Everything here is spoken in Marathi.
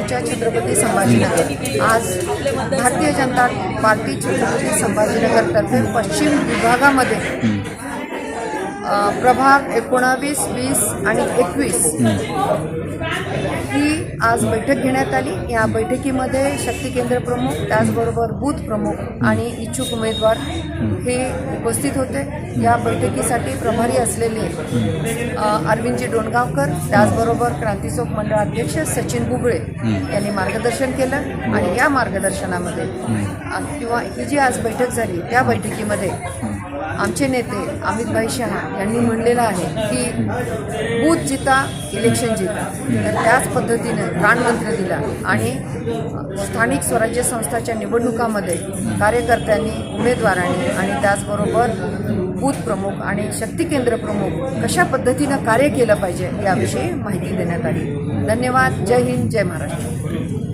मोर्चा छत्रपती संभाजीनगर आज भारतीय जनता पार्टी छत्रपती संभाजीनगरतर्फे पश्चिम विभागामध्ये प्रभाग 19, 20 आणि 21 ही आज बैठक घेण्यात आली। या बैठकीमध्ये शक्ती केंद्र प्रमुख, त्याचबरोबर बूथ प्रमुख आणि इच्छुक उमेदवार हे उपस्थित होते। या बैठकीसाठी प्रभारी असलेले अरविंदजी डोणगावकर, त्याचबरोबर क्रांती चौक मंडळ अध्यक्ष सचिन बुगळे यांनी मार्गदर्शन केलं। आणि या मार्गदर्शनामध्ये किंवा ही जी आज बैठक झाली त्या बैठकीमध्ये आमचे नेते अमितभाई शहा यांनी म्हणलेलं आहे की बूथ जिता इलेक्शन जिता, तर त्याच पद्धतीने प्राणमंत्र दिला आणि स्थानिक स्वराज्य संस्थाच्या निवडणुकामध्ये कार्यकर्त्यांनी, उमेदवारांनी आणि त्याचबरोबर बूथ प्रमुख आणि शक्ती केंद्र प्रमुख कशा पद्धतीनं कार्य केलं पाहिजे याविषयी माहिती देण्यात आली। धन्यवाद। जय हिंद, जय महाराष्ट्र।